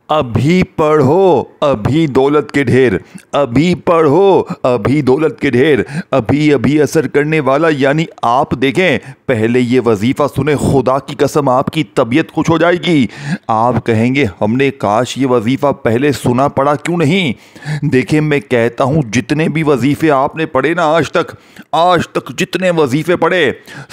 अभी पढ़ो अभी दौलत के ढेर, अभी पढ़ो अभी दौलत के ढेर, अभी अभी असर करने वाला। यानी आप देखें, पहले ये वजीफ़ा सुने, खुदा की कसम आपकी तबीयत खुश हो जाएगी। आप कहेंगे हमने काश ये वजीफ़ा पहले सुना पड़ा क्यों नहीं। देखें, मैं कहता हूँ जितने भी वजीफ़े आपने पढ़े ना आज तक जितने वजीफ़े पढ़े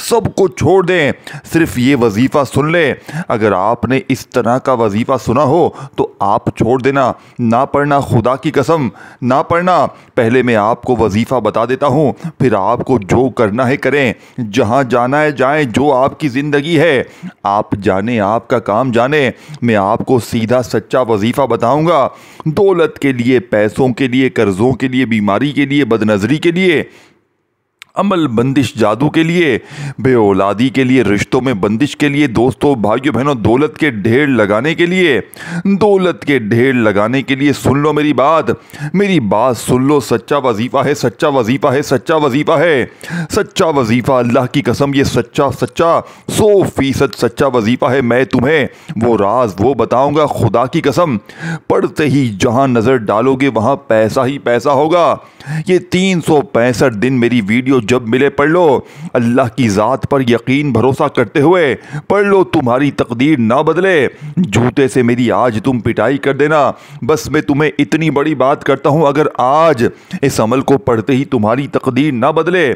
सबको छोड़ दें, सिर्फ ये वजीफ़ा सुन लें। अगर आपने इस तरह का वजीफ़ा सुना हो तो आप छोड़ देना, ना पढ़ना, खुदा की कसम ना पढ़ना। पहले मैं आपको वजीफ़ा बता देता हूँ, फिर आपको जो करना है करें, जहाँ जाना है जाएं, जो आपकी ज़िंदगी है आप जाने, आपका काम जाने। मैं आपको सीधा सच्चा वजीफ़ा बताऊँगा, दौलत के लिए, पैसों के लिए, कर्ज़ों के लिए, बीमारी के लिए, बदनज़री के लिए, अमल बंदिश जादू के लिए, बेऔलादी के लिए, रिश्तों में बंदिश के लिए, दोस्तों भाइयों बहनों दौलत के ढेर लगाने के लिए, दौलत के ढेर लगाने के लिए। सुन लो मेरी बात सुन लो। सच्चा वजीफ़ा है, सच्चा वजीफ़ा है, सच्चा वजीफ़ा है, सच्चा वजीफ़ा। अल्लाह की कसम ये सच्चा 100% सच्चा वजीफ़ा है। मैं तुम्हें वो राज वो बताऊंगा, खुदा की कसम। पढ़ते ही जहां नज़र डालोगे वहां पैसा ही पैसा होगा। ये 365 दिन मेरी वीडियो जब मिले पढ़ लो, अल्लाह की ज़ात पर यकीन भरोसा करते हुए पढ़ लो, तुम्हारी तकदीर ना बदले। जूते से मेरी आज तुम पिटाई कर देना। बस मैं तुम्हें इतनी बड़ी बात करता हूँ, अगर आज इस अमल को पढ़ते ही तुम्हारी तकदीर ना बदले,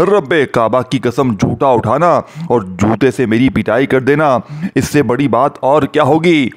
रब्बे काबा की कसम झूठा उठाना और जूते से मेरी पिटाई कर देना। इससे बड़ी बात और क्या होगी।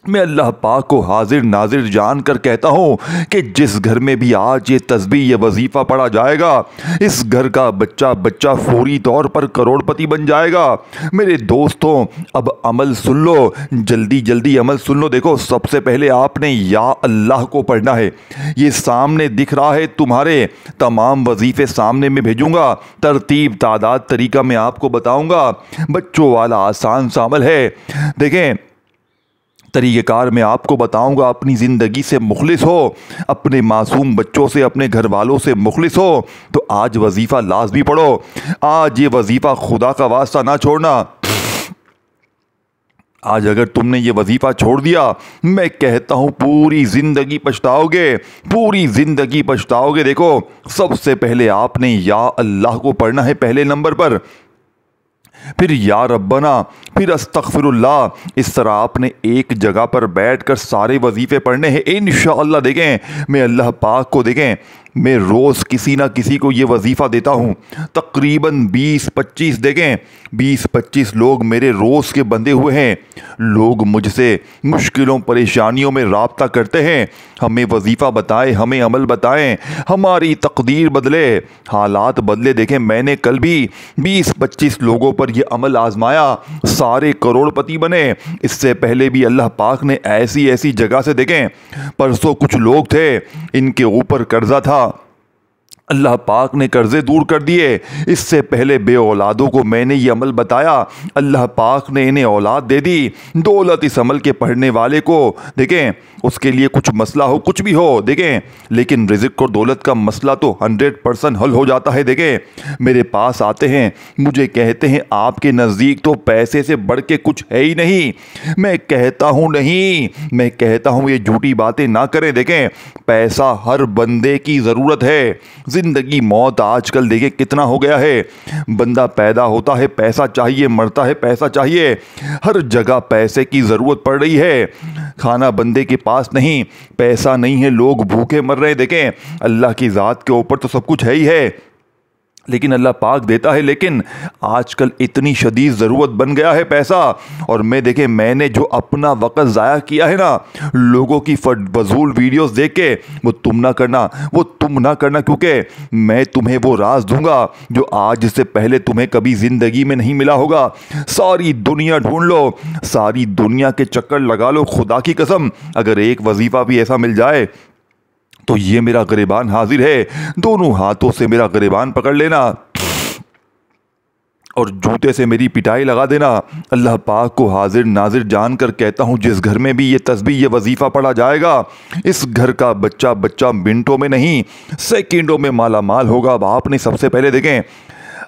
मैं अल्लाह पाक को हाजिर नाजिर जान कर कहता हूँ कि जिस घर में भी आज ये तस्बीह ये वजीफ़ा पढ़ा जाएगा, इस घर का बच्चा फौरी तौर पर करोड़पति बन जाएगा। मेरे दोस्तों, अब अमल सुन लो, जल्दी जल्दी अमल सुन लो। देखो, सबसे पहले आपने या अल्लाह को पढ़ना है। ये सामने दिख रहा है, तुम्हारे तमाम वजीफ़े सामने में भेजूँगा, तरतीब तादाद तरीका मैं आपको बताऊँगा। बच्चों वाला आसान सा अमल है। देखें, तरीक़ेकार मैं आपको बताऊंगा। अपनी ज़िंदगी से मुखलिस हो, अपने मासूम बच्चों से, अपने घर वालों से मुखलिस हो तो आज वजीफ़ा लाज़मी पढ़ो। आज ये वजीफ़ा खुदा का वास्ता ना छोड़ना। आज अगर तुमने ये वजीफ़ा छोड़ दिया, मैं कहता हूँ पूरी ज़िंदगी पछताओगे, पूरी ज़िंदगी पछताओगे। देखो, सबसे पहले आपने या अल्लाह को पढ़ना है पहले नंबर पर, फिर या रब्बना, फिर अस्तगफिरुल्लाह। इस तरह आपने एक जगह पर बैठकर सारे वजीफ़े पढ़ने हैं इंशाअल्लाह। देखें, मैं अल्लाह पाक को देखें, मैं रोज़ किसी ना किसी को ये वजीफ़ा देता हूँ, तकरीबन 20-25 देखें 20-25 लोग मेरे रोज़ के बंधे हुए हैं। लोग मुझसे मुश्किलों परेशानियों में राब्ता करते हैं, हमें वजीफ़ा बताएं, हमें अमल बताएं, हमारी तकदीर बदले, हालात बदले। देखें, मैंने कल भी 20-25 लोगों पर यह अमल आजमाया, सारे करोड़पति बने। इससे पहले भी अल्लाह पाक ने ऐसी ऐसी जगह से, देखें, परसों कुछ लोग थे, इनके ऊपर कर्जा था, अल्लाह पाक ने कर्ज़े दूर कर दिए। इससे पहले बेऔलादों को मैंने ये अमल बताया, अल्लाह पाक ने इन्हें औलाद दे दी। दौलत इस अमल के पढ़ने वाले को, देखें, उसके लिए कुछ मसला हो, कुछ भी हो, देखें, लेकिन रिज़्क़ और दौलत का मसला तो 100% हल हो जाता है। देखें, मेरे पास आते हैं, मुझे कहते हैं आपके नज़दीक तो पैसे से बढ़ के कुछ है ही नहीं। मैं कहता हूँ नहीं, मैं कहता हूँ ये झूठी बातें ना करें। देखें, पैसा हर बंदे की ज़रूरत है। ज़िंदगी मौत आजकल देखें कितना हो गया है। बंदा पैदा होता है पैसा चाहिए, मरता है पैसा चाहिए, हर जगह पैसे की ज़रूरत पड़ रही है। खाना बंदे के पास नहीं, पैसा नहीं है, लोग भूखे मर रहे हैं। देखें, अल्लाह की ज़ात के ऊपर तो सब कुछ है ही है, लेकिन अल्लाह पाक देता है। लेकिन आजकल इतनी शदीद ज़रूरत बन गया है पैसा। और मैं, देखें, मैंने जो अपना वक़्त ज़ाया किया है ना, लोगों की फजूल वीडियोस देख के, वो तुम ना करना, क्योंकि मैं तुम्हें वो राज दूंगा जो आज से पहले तुम्हें कभी ज़िंदगी में नहीं मिला होगा। सारी दुनिया ढूंढ लो, सारी दुनिया के चक्कर लगा लो, खुदा की कसम अगर एक वजीफ़ा भी ऐसा मिल जाए तो ये मेरा गिरबान हाजिर है, दोनों हाथों से मेरा गिरबान पकड़ लेना और जूते से मेरी पिटाई लगा देना। अल्लाह पाक को हाजिर नाजिर जानकर कहता हूँ, जिस घर में भी ये तस्बीह ये वजीफ़ा पढ़ा जाएगा, इस घर का बच्चा मिनटों में नहीं सेकंडों में माला माल होगा। अब आपने सबसे पहले, देखें,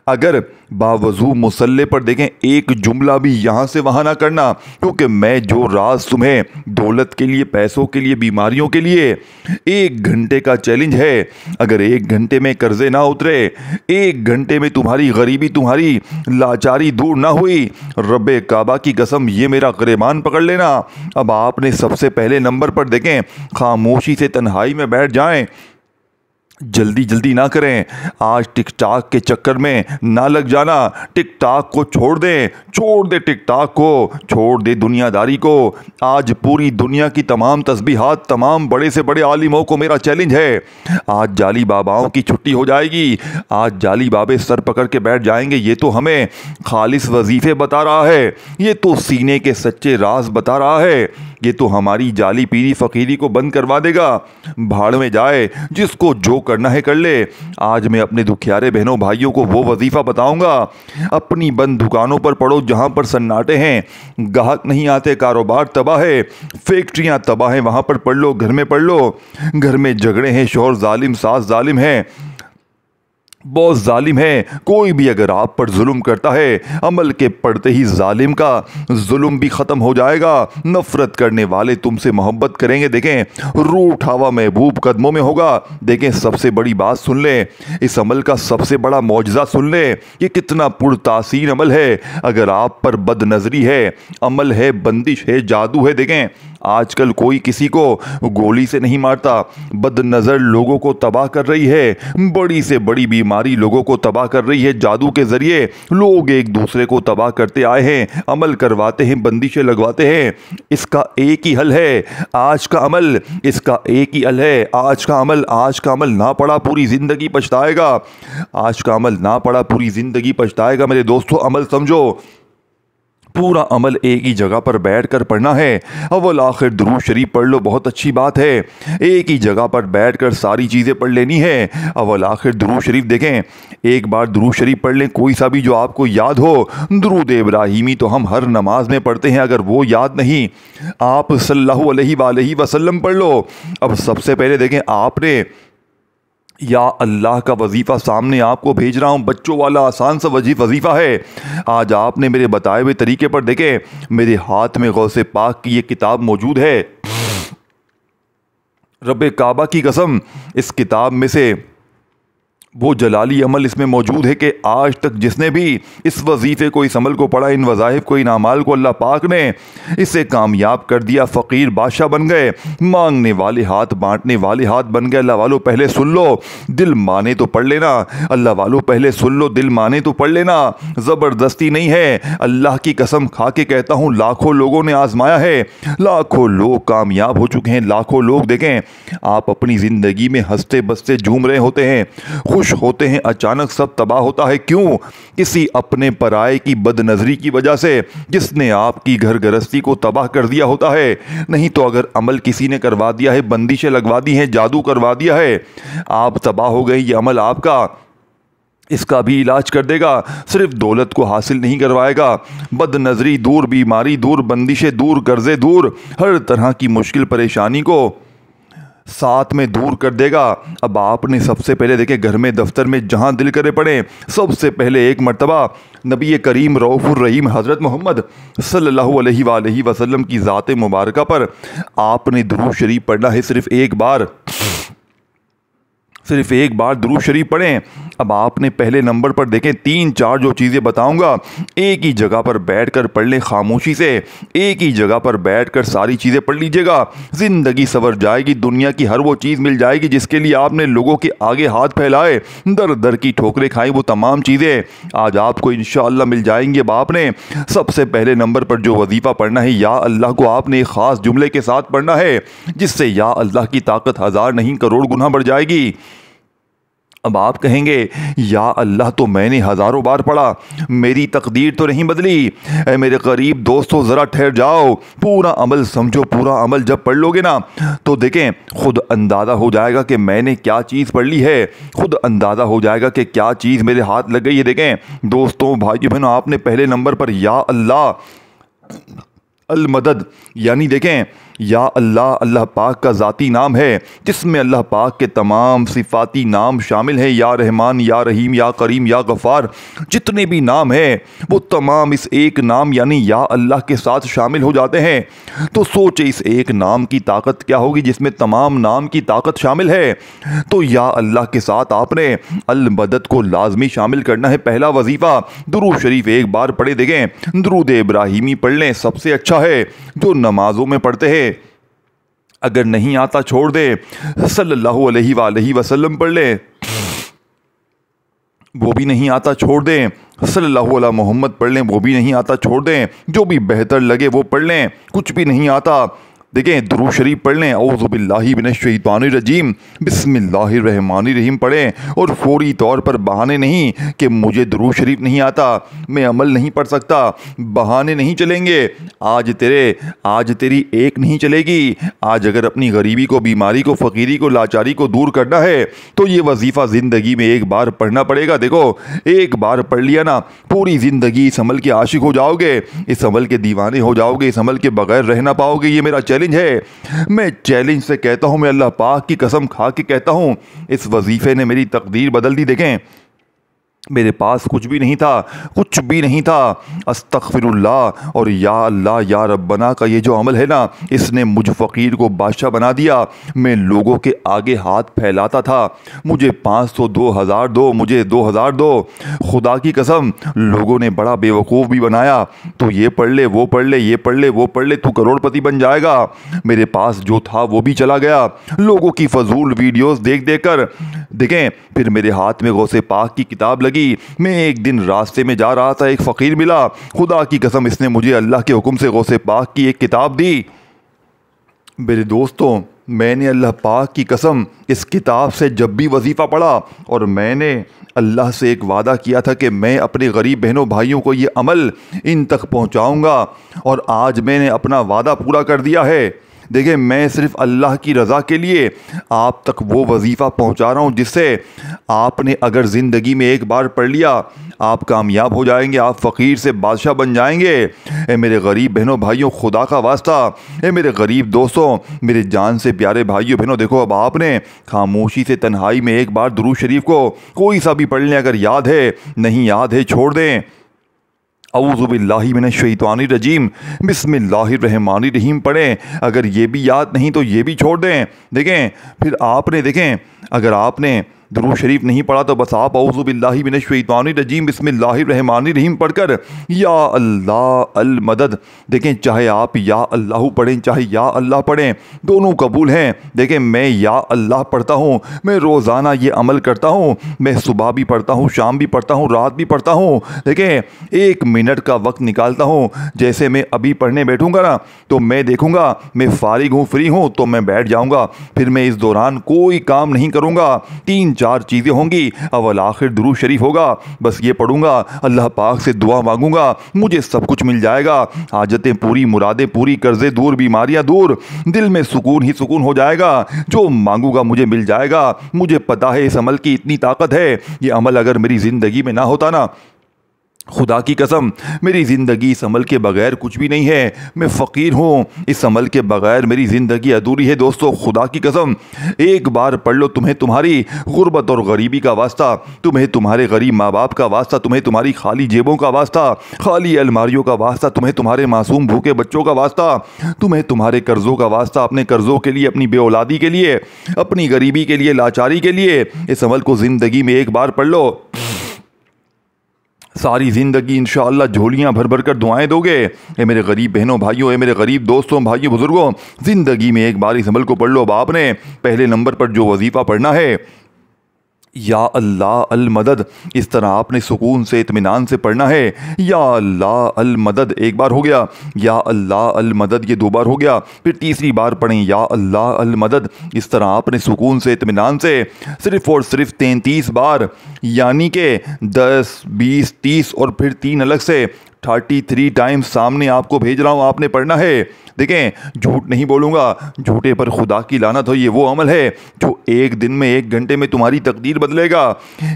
अगर बावजूद मुसल्ले पर देखें एक जुमला भी यहाँ से वहाँ ना करना, क्योंकि मैं जो राज तुम्हें दौलत के लिए, पैसों के लिए, बीमारियों के लिए, 1 घंटे का चैलेंज है। अगर 1 घंटे में कर्जे ना उतरे, 1 घंटे में तुम्हारी गरीबी, तुम्हारी लाचारी दूर ना हुई, रब्बे काबा की कसम ये मेरा गिरबान पकड़ लेना। अब आपने सबसे पहले नंबर पर देखें खामोशी से तन्हाई में बैठ जाएं, जल्दी जल्दी ना करें। आज टिकटॉक के चक्कर में ना लग जाना। टिकटॉक को छोड़ दे टिकटॉक को, छोड़ दे दुनियादारी को। आज पूरी दुनिया की तमाम तस्बीहात, तमाम बड़े से बड़े आलिमों को मेरा चैलेंज है। आज जाली बाबाओं की छुट्टी हो जाएगी। आज जाली बाबे सर पकड़ के बैठ जाएंगे। ये तो हमें खालिस वजीफे बता रहा है, ये तो सीने के सच्चे राज बता रहा है, ये तो हमारी जाली पीरी फकीरी को बंद करवा देगा। भाड़ में जाए, जिसको जो करना है कर ले। आज मैं अपने दुखियारे बहनों भाइयों को वो वजीफा बताऊंगा। अपनी बंद दुकानों पर पढ़ो जहां पर सन्नाटे हैं, ग्राहक नहीं आते, कारोबार तबाह है, फैक्ट्रियां तबाह हैं, वहां पर पढ़ लो, घर में पढ़ लो। घर में झगड़े हैं, शौहर जालिम, सास जालिम है, बहुत जालिम है। कोई भी अगर आप पर जुल्म करता है, अमल के पढ़ते ही जालिम का जुल्म भी ख़त्म हो जाएगा। नफरत करने वाले तुमसे मोहब्बत करेंगे। देखें रूठ हवा महबूब कदमों में होगा। देखें सबसे बड़ी बात सुन ले, इस अमल का सबसे बड़ा मौजज़ा सुन ले, ये कितना पुरतासीर अमल है। अगर आप पर बदनजरी है, अमल है, बंदिश है, जादू है। देखें आजकल कोई किसी को गोली से नहीं मारता, बदनज़र लोगों को तबाह कर रही है, बड़ी से बड़ी बीमारी लोगों को तबाह कर रही है। जादू के जरिए लोग एक दूसरे को तबाह करते आए हैं, अमल करवाते हैं, बंदिशें लगवाते हैं। इसका एक ही हल है, आज का अमल। इसका एक ही हल है, आज का अमल। आज का अमल ना पड़ा पूरी जिंदगी पछताएगा। आज का अमल ना पड़ा पूरी जिंदगी पछताएगा। मेरे दोस्तों अमल समझो, पूरा अमल एक ही जगह पर बैठकर पढ़ना है। अव्वल आखिर दुरूद शरीफ पढ़ लो, बहुत अच्छी बात है। एक ही जगह पर बैठकर सारी चीज़ें पढ़ लेनी है। अव्वल आखिर दुरूद शरीफ देखें, एक बार दुरूद शरीफ पढ़ लें, कोई सा भी जो आपको याद हो। दुरूद इब्राहिमी तो हम हर नमाज में पढ़ते हैं, अगर वो याद नहीं, आप सल्लल्लाहु अलैहि वसल्लम पढ़ लो। अब सबसे पहले देखें, आपने या अल्लाह का वजीफ़ा सामने आपको भेज रहा हूँ, बच्चों वाला आसान सा वजीफ़ा है। आज आपने मेरे बताए हुए तरीके पर देखें, मेरे हाथ में गौसे पाक की ये किताब मौजूद है। रब्बे काबा की कसम, इस किताब में से वो जलाली अमल इसमें मौजूद है कि आज तक जिसने भी इस वजीफ़े को, इस अमल को पढ़ा, इन वज़ाइफ को, इन अमाल को, अल्लाह पाक ने इसे कामयाब कर दिया। फ़कीर बादशाह बन गए, मांगने वाले हाथ बांटने वाले हाथ बन गए। अल्लाह वालों पहले सुन लो, दिल माने तो पढ़ लेना। अल्लाह वालों पहले सुन लो, दिल माने तो पढ़ लेना। ज़बरदस्ती नहीं है, अल्लाह की कसम खा के कहता हूँ, लाखों लोगों ने आजमाया है, लाखों लोग कामयाब हो चुके हैं। लाखों लोग देखें, आप अपनी ज़िंदगी में हंसते बसते झूम रहे होते हैं, खुश होते हैं, अचानक सब तबाह होता है। क्यों? किसी अपने पराये की बदनजरी की वजह से, जिसने आपकी घर गृहस्थी को तबाह कर दिया होता है। नहीं तो अगर अमल किसी ने करवा दिया है, बंदिशें लगवा दी हैं, जादू करवा दिया है, आप तबाह हो गए, ये अमल आपका इसका भी इलाज कर देगा। सिर्फ दौलत को हासिल नहीं करवाएगा, बदनजरी दूर, बीमारी दूर, बंदिशें दूर, कर्जे दूर, हर तरह की मुश्किल परेशानी को साथ में दूर कर देगा। अब आपने सबसे पहले देखे, घर में, दफ्तर में, जहां दिल करे पड़े, सबसे पहले एक मर्तबा नबी करीम रऊफ़ुर रहीम हज़रत मोहम्मद सल्लल्लाहु अलैहि वसल्लम की ज़ात मुबारका पर आपने दुरूद शरीफ पढ़ना है। सिर्फ एक बार दुरूद शरीफ पढ़ें। अब आपने पहले नंबर पर देखें, 3-4 जो चीज़ें बताऊंगा, एक ही जगह पर बैठकर पढ़ लें, खामोशी से एक ही जगह पर बैठकर सारी चीज़ें पढ़ लीजिएगा। ज़िंदगी संवर जाएगी, दुनिया की हर वो चीज़ मिल जाएगी जिसके लिए आपने लोगों के आगे हाथ फैलाए, दर दर की ठोकरें खाई, वो तमाम चीज़ें आज आपको इंशाअल्लाह मिल जाएंगी। अब आपने सबसे पहले नंबर पर जो वजीफ़ा पढ़ना है, या अल्लाह को आपने एक ख़ास जुमले के साथ पढ़ना है, जिससे या अल्लाह की ताकत 1000 नहीं करोड़ गुना बढ़ जाएगी। अब आप कहेंगे, या अल्लाह तो मैंने हज़ारों बार पढ़ा, मेरी तकदीर तो नहीं बदली। मेरे करीब दोस्तों ज़रा ठहर जाओ, पूरा अमल समझो। पूरा अमल जब पढ़ लोगे ना, तो देखें खुद अंदाज़ा हो जाएगा कि मैंने क्या चीज़ पढ़ ली है, खुद अंदाज़ा हो जाएगा कि क्या चीज़ मेरे हाथ लग गई है। देखें दोस्तों, भाइयों बहनों, आपने पहले नंबर पर या अल्लाह अल मदद, यानी देखें या अल्लाह अल्लाह पाक का ज़ाती नाम है जिसमें अल्लाह पाक के तमाम सिफाती नाम शामिल हैं। या रहमान, या रहीम, या करीम, या गफ़ार, जितने भी नाम हैं वो तमाम इस एक नाम यानी या अल्लाह के साथ शामिल हो जाते हैं। तो सोचे इस एक नाम की ताकत क्या होगी जिसमें तमाम नाम की ताकत शामिल है। तो या अल्लाह के साथ आपने अल मदद को लाजमी शामिल करना है। पहला वजीफ़ा दुरूद शरीफ एक बार पढ़े देखें, दुरूद इब्राहिमी पढ़ लें, सबसे अच्छा है जो नमाजों में पढ़ते हैं। अगर नहीं आता छोड़ दे, सल्लल्लाहु अलैहि वसल्लम पढ़ ले, वो भी नहीं आता छोड़ दें, सल्लल्लाहु अलैहि मोहम्मद पढ़ लें, वो भी नहीं आता छोड़ दें, जो भी बेहतर लगे वो पढ़ लें। कुछ भी नहीं आता देखें दुरूद शरीफ पढ़ लें, औज़ु बिल्लाहि मिनश शैतानिर रजीम, बिस्मिल्लाहिर रहमानिर रहीम पढ़ें। और फौरी तौर पर बहाने नहीं कि मुझे दुरूद शरीफ नहीं आता, मैं अमल नहीं पढ़ सकता, बहाने नहीं चलेंगे। आज तेरी एक नहीं चलेगी। आज अगर अपनी गरीबी को, बीमारी को, फ़कीरी को, लाचारी को दूर करना है तो ये वजीफ़ा ज़िंदगी में एक बार पढ़ना पड़ेगा। देखो एक बार पढ़ लिया ना, पूरी ज़िंदगी इस अमल के आशिक हो जाओगे, इस अमल के दीवाने हो जाओगे, इस अमल के बगैर रह ना पाओगे। ये मेरा चैलेंज है। मैं चैलेंज से कहता हूं, मैं अल्लाह पाक की कसम खा के कहता हूं, इस वजीफे ने मेरी तकदीर बदल दी। देखें मेरे पास कुछ भी नहीं था, अस्तगफिरुल्लाह और या अल्लाह या रब्बना का ये जो अमल है ना, इसने मुझ फ़कीर को बादशाह बना दिया। मैं लोगों के आगे हाथ फैलाता था, मुझे 500, 2000 दो, मुझे 2000 दो। खुदा की कसम लोगों ने बड़ा बेवकूफ़ भी बनाया, तो ये पढ़ ले, वो पढ़ ले, ये पढ़ ले, वो पढ़ ले, तू करोड़पति बन जाएगा। मेरे पास जो था वो भी चला गया लोगों की फजूल वीडियोस देख देख कर। देखें फिर मेरे हाथ में गौसे पाक की किताब लगी। मैं एक दिन रास्ते में जा रहा था, एक फ़कीर मिला, खुदा की कसम इसने मुझे अल्लाह के हुक्म से गौसे पाक की एक किताब दी। मेरे दोस्तों मैंने अल्लाह पाक की कसम इस किताब से जब भी वजीफ़ा पढ़ा और मैंने अल्लाह से एक वादा किया था कि मैं अपने गरीब बहनों भाइयों को ये अमल इन तक पहुंचाऊंगा, और आज मैंने अपना वादा पूरा कर दिया है। देखिए मैं सिर्फ अल्लाह की रज़ा के लिए आप तक वो वजीफ़ा पहुंचा रहा हूं जिससे आपने अगर ज़िंदगी में एक बार पढ़ लिया आप कामयाब हो जाएंगे, आप फ़कीर से बादशाह बन जाएंगे। ए मेरे गरीब बहनों भाइयों, खुदा का वास्ता, ए मेरे गरीब दोस्तों, मेरे जान से प्यारे भाइयों बहनों, देखो अब आपने खामोशी से तन्हाई में एक बार दुरूद शरीफ को कोई सा भी पढ़ लें। अगर याद है, नहीं याद है छोड़ दें। औज़ु बिल्लाहि मिनश शैतानिर रजीम, बिस्मिल्लाहिर रहमानिर रहीम पढ़ें। अगर ये भी याद नहीं तो ये भी छोड़ दें। देखें फिर आपने देखें अगर आपने दुरूद शरीफ नहीं पढ़ा तो बस आप औज़ु बिल्लाहि मिनश शैतानिर रजीम बिस्मिल्लाहिर रहमानिर रहीम पढ़कर या अल्लाह अल मदद, देखें चाहे आप या अल्लाह पढ़ें चाहे या अल्लाह पढ़ें, दोनों कबूल हैं। देखें मैं या अल्लाह पढ़ता हूँ, मैं रोज़ाना ये अमल करता हूँ, मैं सुबह भी पढ़ता हूँ, शाम भी पढ़ता हूँ, रात भी पढ़ता हूँ। देखें 1 मिनट का वक्त निकालता हूँ। जैसे मैं अभी पढ़ने बैठूँगा ना तो मैं देखूँगा मैं फारिग हूँ, फ्री हूँ तो मैं बैठ जाऊँगा। फिर मैं इस दौरान कोई काम नहीं करूँगा। 3-4 चीज़ें होंगी, अव्वल आखिर दुरूद शरीफ होगा, बस ये पढ़ूंगा, अल्लाह पाक से दुआ मांगूंगा, मुझे सब कुछ मिल जाएगा। हाजतें पूरी, मुरादें पूरी, कर्जे दूर, बीमारियां दूर, दिल में सुकून ही सुकून हो जाएगा। जो मांगूंगा मुझे मिल जाएगा। मुझे पता है इस अमल की इतनी ताकत है। ये अमल अगर मेरी ज़िंदगी में ना होता ना, खुदा की कसम मेरी ज़िंदगी इस अमल के बगैर कुछ भी नहीं है। मैं फ़कीर हूँ, इस अमल के बगैर मेरी ज़िंदगी अधूरी है। दोस्तों खुदा की कसम एक बार पढ़ लो, तुम्हें तुम्हारी गुर्बत और गरीबी का वास्ता, तुम्हें तुम्हारे गरीब माँ बाप का वास्ता, तुम्हें तुम्हारी खाली जेबों का वास्ता, खाली अलमारियों का वास्ता, तुम्हें तुम्हारे मासूम भूखे बच्चों का वास्ता, तुम्हें तुम्हारे कर्ज़ों का वास्ता, अपने कर्ज़ों के लिए, अपनी बेऔलादी के लिए, अपनी गरीबी के लिए, लाचारी के लिए। इस अमल को ज़िंदगी में एक बार पढ़ लो, सारी ज़िंदगी इंशाअल्लाह झोलियाँ भर भर कर दुआएं दोगे। ए मेरे गरीब बहनों भाइयों, ए मेरे गरीब दोस्तों भाइयों बुज़ुर्गों, ज़िंदगी में एक बार इस अमल को पढ़ लो। अब आपने पहले नंबर पर जो वजीफ़ा पढ़ना है या अल्लाह अल मदद, इस तरह आपने सुकून से इत्मीनान से पढ़ना है। या अल्लाह अल मदद एक बार हो गया, या अल्लाह अल मदद ये 2 बार हो गया, फिर तीसरी बार पढ़ें या अल्लाह अल मदद। इस तरह आपने सुकून से इत्मीनान से सिर्फ़ और सिर्फ 33 बार, यानी कि 10, 20, 30 और फिर 3 अलग से 33 टाइम्स सामने आपको भेज रहा हूँ, आपने पढ़ना है। देखें झूठ नहीं बोलूँगा, झूठे पर खुदा की लानत हो, ये वो अमल है जो एक दिन में, एक घंटे में तुम्हारी तकदीर बदलेगा।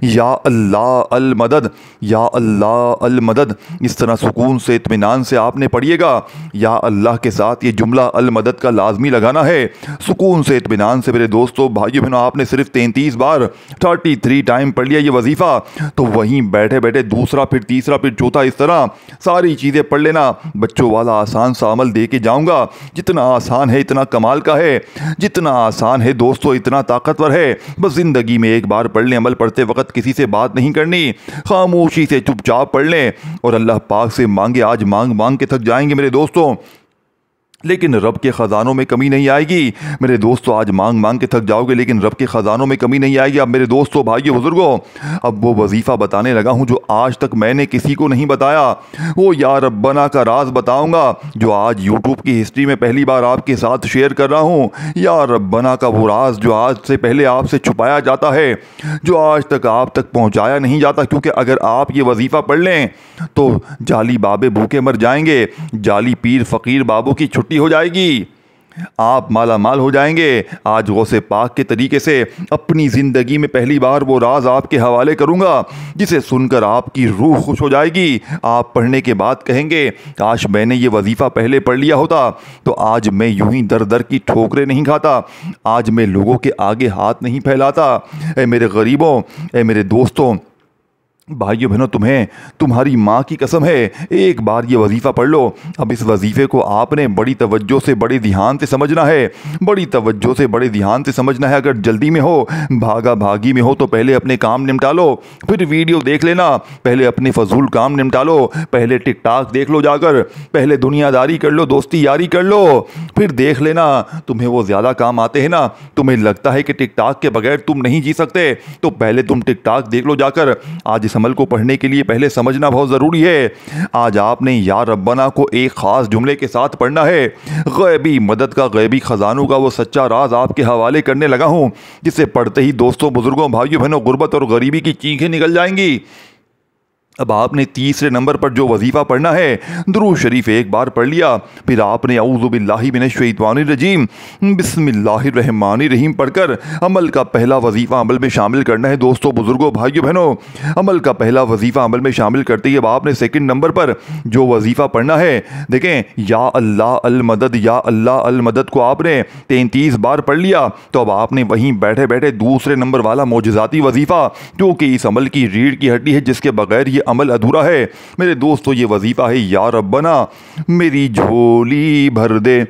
या अल्लाह अल मदद, या अल्लाह अल मदद, इस तरह सुकून से, इत्मीनान से आपने पढ़िएगा। या अल्लाह के साथ ये जुमला अल मदद का लाजमी लगाना है, सुकून से, इत्मीनान से। मेरे दोस्तों, भाइयों बहनों, आपने सिर्फ 33 बार 33 टाइम पढ़ लिया ये वजीफ़ा, तो वहीं बैठे बैठे दूसरा, फिर तीसरा, फिर चौथा, इस तरह सारी चीज़ें पढ़ लेना। बच्चों वाला आसान सा अमल दे के जाऊँगा, जितना आसान है इतना कमाल का है, जितना आसान है दोस्तों इतना ताकतवर है। बस ज़िंदगी में एक बार पढ़ लें, अमल पढ़ते वक्त किसी से बात नहीं करनी, खामोशी से चुपचाप पढ़ लें और अल्लाह पाक से मांगे। आज मांग मांग के थक जाएंगे मेरे दोस्तों, लेकिन रब के ख़जानों में कमी नहीं आएगी। मेरे दोस्तों, आज मांग मांग के थक जाओगे लेकिन रब के ख़जानों में कमी नहीं आएगी। अब मेरे दोस्तों, भाइयों, बुजुर्गों, अब वो वजीफ़ा बताने लगा हूँ जो आज तक मैंने किसी को नहीं बताया। वो या रब्बना का राज बताऊँगा जो आज यूट्यूब की हिस्ट्री में पहली बार आपके साथ शेयर कर रहा हूँ। या रब्बना का वो राज जो आज से पहले आपसे छुपाया जाता है, जो आज तक आप तक पहुँचाया नहीं जाता, क्योंकि अगर आप ये वजीफ़ा पढ़ लें तो जाली बाबे भूखे मर जाएंगे, जाली पीर फ़कीर बाबू की छुट्टी हो जाएगी, आप माला माल हो जाएंगे। आज गौसे पाक के तरीके से अपनी ज़िंदगी में पहली बार वो राज आपके हवाले करूँगा जिसे सुनकर आपकी रूह खुश हो जाएगी। आप पढ़ने के बाद कहेंगे, काश मैंने ये वजीफ़ा पहले पढ़ लिया होता तो आज मैं यूं ही दर दर की ठोकरें नहीं खाता, आज मैं लोगों के आगे हाथ नहीं फैलाता। ए मेरे गरीबों, ए मेरे दोस्तों, भाइयों बहनों, तुम्हें तुम्हारी माँ की कसम है, एक बार ये वजीफ़ा पढ़ लो। अब इस वजीफ़े को आपने बड़ी तवज्जो से, बड़े ध्यान से समझना है, बड़ी तवज्जो से, बड़े ध्यान से समझना है। अगर जल्दी में हो, भागा भागी में हो तो पहले अपने काम निपटा लो, फिर वीडियो देख लेना, पहले अपने फजूल काम निपटा लो, पहले टिकटॉक देख लो जाकर, पहले दुनियादारी कर लो, दोस्ती यारी कर लो, फिर देख लेना। तुम्हें वो ज़्यादा काम आते हैं ना, तुम्हें लगता है कि टिकटॉक के बगैर तुम नहीं जी सकते, तो पहले तुम टिकटॉक देख लो जाकर। आज अमल को पढ़ने के लिए पहले समझना बहुत ज़रूरी है। आज आपने या रब्बना को एक ख़ास जुमले के साथ पढ़ना है। गैबी मदद का, गैबी ख़जानों का वो सच्चा राज आपके हवाले करने लगा हूँ, जिसे पढ़ते ही दोस्तों, बुजुर्गों, भाइयों बहनों, गुर्बत और गरीबी की चीखें निकल जाएंगी। अब आपने तीसरे नंबर पर जो वजीफ़ा पढ़ना है, दुरूद शरीफ एक बार पढ़ लिया, फिर आपने औज़ु बिल्लाहि मिनश्शैतानिर रजीम बिस्मिल्लाहिर्रहमानिर्रहीम पढ़कर अमल का पहला वजीफ़ा अमल में शामिल करना है। दोस्तों, बुजुर्गों, भाइयों बहनों, अमल का पहला वजीफ़ा अमल में शामिल करते ही अब आपने सेकंड नंबर पर जो वजीफ़ा पढ़ना है, देखें, या अल्लाह अल मदद, या अल्लाह अल मदद को आपने 33 बार पढ़ लिया, तो अब आपने वहीं बैठे बैठे दूसरे नंबर वाला मोजज़ाती वजीफ़ा, जो कि इस अमल की रीढ़ की हड्डी है, जिसके बगैर ये अमल अधूरा है। मेरे दोस्तों, ये वजीफ़ा है, या रब्बना मेरी झोली भर दे।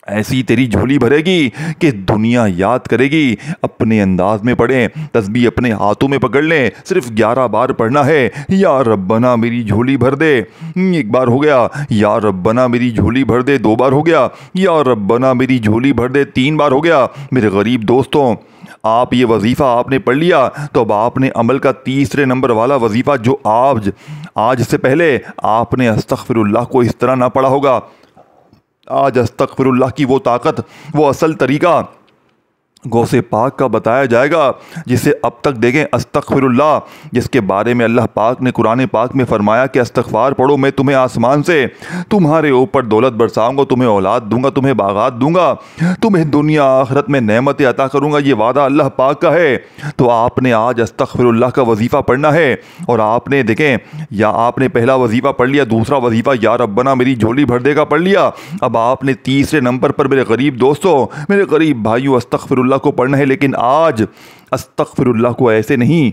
ऐसी तेरी झोली भरेगी कि दुनिया याद करेगी। अपने अंदाज में पढ़ें, तस्बीह अपने हाथों में पकड़ लें, सिर्फ 11 बार पढ़ना है। या रब्बना मेरी झोली भर दे, एक बार हो गया। या रब्बना मेरी झोली भर दे, 2 बार हो गया। या रब्बना मेरी झोली भर दे, 3 बार हो गया। मेरे गरीब दोस्तों, आप ये वजीफ़ा आपने पढ़ लिया, तो अब आपने अमल का तीसरे नंबर वाला वजीफ़ा, जो आज से पहले आपने अस्तगफिरुल्लाह को इस तरह ना पढ़ा होगा, आज अस्तगफिरुल्लाह की वो ताकत, वो असल तरीका गौसे पाक का बताया जाएगा, जिसे अब तक देखें अस्तगफिरुल्लाह, जिसके बारे में अल्लाह पाक ने कुरान पाक में फरमाया कि अस्तगफार पढ़ो, मैं तुम्हें आसमान से तुम्हारे ऊपर दौलत बरसाऊंगा, तुम्हें औलाद दूंगा, तुम्हें बागात दूंगा, तुम्हें दुनिया आखिरत में नेमतें अता करूंगा। ये वादा अल्लाह पाक का है। तो आपने आज अस्तगफिरुल्लाह का वजीफ़ा पढ़ना है, और आपने देखें, या आपने पहला वजीफ़ा पढ़ लिया, दूसरा वजीफ़ा या रब्बना मेरी झोली भर देगा पढ़ लिया। अब आपने तीसरे नंबर पर, मेरे गरीब दोस्तों, मेरे गरीब भाइयों, अस्तगफिरुल्लाह को पढ़ना है। लेकिन आज अस्तगफिरुल्लाह को ऐसे नहीं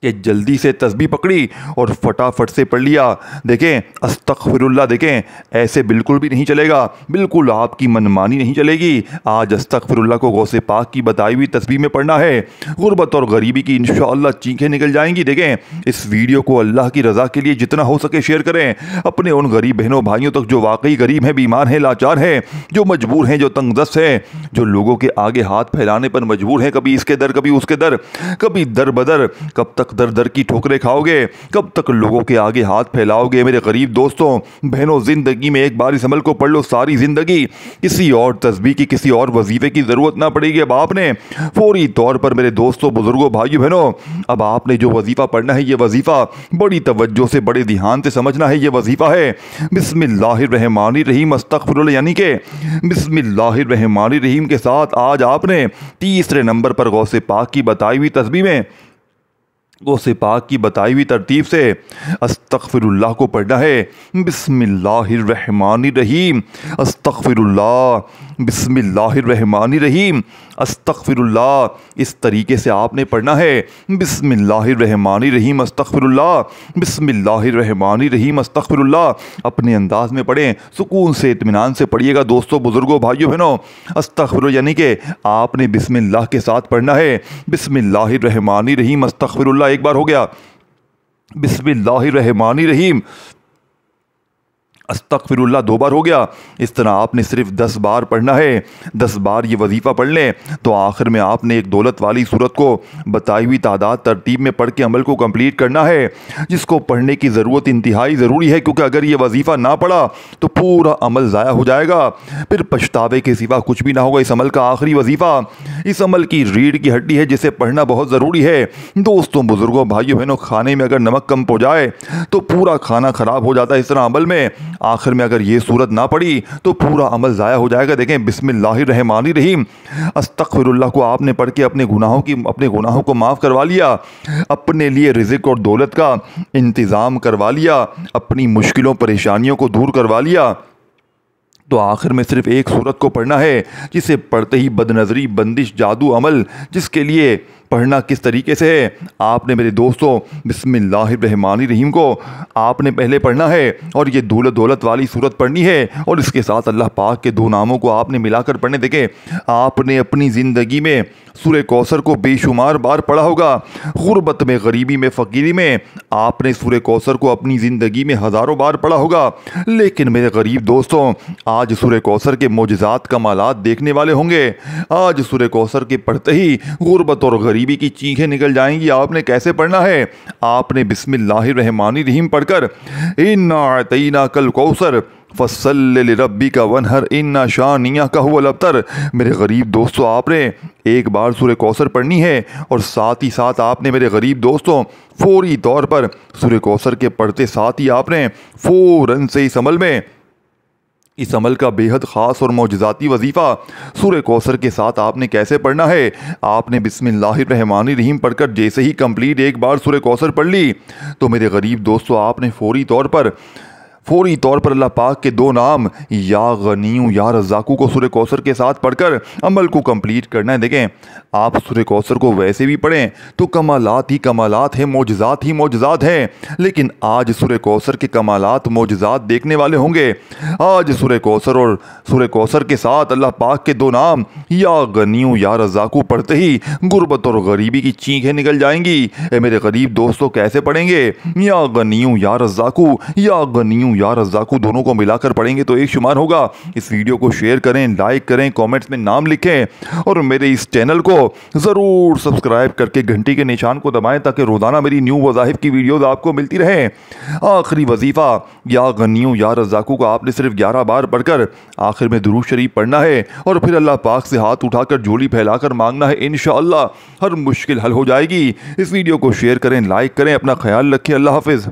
कि जल्दी से तस्बीह पकड़ी और फटाफट से पढ़ लिया। देखें, अस्तगफिरुल्लाह, देखें, ऐसे बिल्कुल भी नहीं चलेगा, बिल्कुल आपकी मनमानी नहीं चलेगी। आज अस्तगफिरुल्लाह को गौसे पाक की बताई हुई तस्बीह में पढ़ना है। गुर्बत और गरीबी की इंशाअल्लाह चीखें निकल जाएंगी। देखें, इस वीडियो को अल्लाह की रज़ा के लिए जितना हो सके शेयर करें अपने उन गरीब बहनों भाइयों तक जो वाकई गरीब हैं, बीमार हैं, लाचार हैं, जो मजबूर हैं, जो तंगदस्त हैं, जो लोगों के आगे हाथ फैलाने पर मजबूर हैं, कभी इसके दर, कभी उसके दर, कभी दर बदर। कब तक तक दर दर की ठोकरें खाओगे, कब तक लोगों के आगे हाथ फैलाओगे। मेरे गरीब दोस्तों बहनों, जिंदगी में एक बार इस अमल को पढ़ लो, सारी जिंदगी किसी और तस्बीह की, किसी और वजीफे की जरूरत ना पड़ेगी। अब आपने फौरी तौर पर मेरे दोस्तों, बुजुर्गों, भाइयों, बहनों, अब आपने जो वजीफा पढ़ना है, ये वजीफा बड़ी तवज्जो से, बड़े ध्यान से समझना है। ये वजीफा है बिस्मिल्लाहिर्रहमानिर्रहीम अस्तगफिरुल्लाह, यानी कि बिस्मिल्लाहिर्रहमानिर्रहीम के साथ आज आपने तीसरे नंबर पर गौसे पाक की बताई हुई तस्बीह में, गौसे पाक की बताई हुई तरतीब से अस्तगफिरुल्लाह को पढ़ना है। बिस्मिल्लाहिर्रहमानिर्रहीम अस्तगफिरुल्लाह, बिस्मिल्लाहिर्रहमानिर्रहीम अस्तगफिरुल्लाह। इस तरीके से आपने पढ़ना है, बिस्मिल्लाहिर्रहमानिर्रहीम अस्तगफिरुल्लाह, बिस्मिल्लाहिर्रहमानिर्रहीम अस्तगफिरुल्लाह। अपने अंदाज में पढ़ें, सुकून से, इत्मीनान से पढ़िएगा दोस्तों, बुजुर्गों, भाइयों, बहनों। अस्तगफिरुल्लाह यानी कि आपने बिस्मिल्लाह के साथ पढ़ना है, बिस्मिल्लाहिर्रहमानिर्रहीम अस्तगफिरुल्लाह। एक बार हो गया, बिस्मिल्लाहिर्रहमानिर्रहीम अस्तगफिरुल्लाह दो बार हो गया। इस तरह आपने सिर्फ 10 बार पढ़ना है। 10 बार ये वजीफ़ा पढ़ लें तो आखिर में आपने एक दौलत वाली सूरत को बताई हुई तादाद तरतीब में पढ़ के अमल को कंप्लीट करना है, जिसको पढ़ने की ज़रूरत इंतहाई ज़रूरी है, क्योंकि अगर ये वजीफ़ा ना पढ़ा तो पूरा अमल ज़ाया हो जाएगा, फिर पछतावे के सिवा कुछ भी ना होगा। इस अमल का आखिरी वजीफ़ा इस अमल की रीढ़ की हड्डी है, जिसे पढ़ना बहुत ज़रूरी है। दोस्तों, बुजुर्गों, भाइयों, बहनों, खाने में अगर नमक कम हो जाए तो पूरा खाना ख़राब हो जाता है। इस तरह अमल में आखिर में अगर ये सूरत ना पड़ी तो पूरा अमल ज़ाया हो जाएगा। देखें, बिस्मिल्लाहिर्रहमानिर्रहीम अस्तगफिरुल्लाह को आपने पढ़ के अपने गुनाहों को माफ़ करवा लिया, अपने लिए रिज़्क़ और दौलत का इंतज़ाम करवा लिया, अपनी मुश्किलों परेशानियों को दूर करवा लिया। तो आखिर में सिर्फ एक सूरत को पढ़ना है, जिसे पढ़ते ही बदनज़री, बंदिश, जादू, अमल, जिसके लिए पढ़ना किस तरीके से है, आपने मेरे दोस्तों बिस्मिल्लाहिर्रहमानिर्रहीम को आपने पहले पढ़ना है और ये दौलत वाली सूरत पढ़नी है, और इसके साथ अल्लाह पाक के दो नामों को आपने मिलाकर पढ़ने। देखें, आपने अपनी ज़िंदगी में सूरह कौसर को बेशुमार बार पढ़ा होगा। गुर्बत में, गरीबी में, फ़कीरी में आपने सूरह कौसर को अपनी ज़िंदगी में हज़ारों बार पढ़ा होगा। लेकिन मेरे गरीब दोस्तों, आज सूरह कौसर के मोजज़ात कमालात देखने वाले होंगे। आज सूरह कौसर के पढ़ते ही गुर्बत और गरीबी की चीखें निकल जाएंगी। आपने कैसे पढ़ना है? आपने बिस्मिल्लाहिर्रहमानिर्रहीम पढ़कर इन्ना अतैना कल कौसर फसल्लि लिरब्बिका वनहर इन्ना शानियका हुवल अबतर। मेरे गरीब दोस्तों, आपने एक बार सूरह कौसर पढ़नी है और साथ ही साथ आपने मेरे गरीब दोस्तों फौरी तौर पर सूरह कौसर के पढ़ते साथ ही आपने फ़ौरन से इस अमल का बेहद ख़ास और मौजज़ाती वजीफ़ा सूरह कौसर के साथ आपने कैसे पढ़ना है। आपने बिस्मिल्लाहिर्रहमानिर्रहीम पढ़कर जैसे ही कंप्लीट एक बार सूरह कौसर पढ़ ली तो मेरे गरीब दोस्तों, आपने फौरी तौर पर अल्लाह पाक के दो नाम या गनीयू या रज़ाकू को सूरह कौसर के साथ पढ़कर अमल को कंप्लीट करना है। देखें, आप सूरह कौसर को वैसे भी पढ़ें तो कमालात ही कमालात हैं, मौजज़ात ही मौजज़ात हैं, लेकिन आज सूरह कौसर के कमालात मौजज़ात देखने वाले होंगे। आज सूरह कौसर और सूरह कौसर के साथ अल्लाह पाक के दो नाम या गनीयू या रज़ाकू पढ़ते ही गुर्बत और गरीबी की चीखें निकल जाएंगी। मेरे गरीब दोस्तों, कैसे पढ़ेंगे? या गनीयू या रज़ाकू, या गनीयू या रज़ाकू दोनों को मिलाकर पढ़ेंगे तो एक शुमार होगा। इस वीडियो को शेयर करें, लाइक करें, कमेंट्स में नाम लिखें और मेरे इस चैनल को ज़रूर सब्सक्राइब करके घंटी के निशान को दबाएं ताकि रोज़ाना मेरी न्यू वज़ाइफ की वीडियोज़ आपको मिलती रहे। आखिरी वजीफ़ा या गनीयू या रज़ाकू को आपने सिर्फ 11 बार पढ़कर आखिर में दुरूद शरीफ पढ़ना है और फिर अल्लाह पाक से हाथ उठाकर झोली फैलाकर मांगना है। इंशाअल्लाह हर मुश्किल हल हो जाएगी। इस वीडियो को शेयर करें, लाइक करें, अपना ख्याल रखें। अल्लाह हाफ़िज़।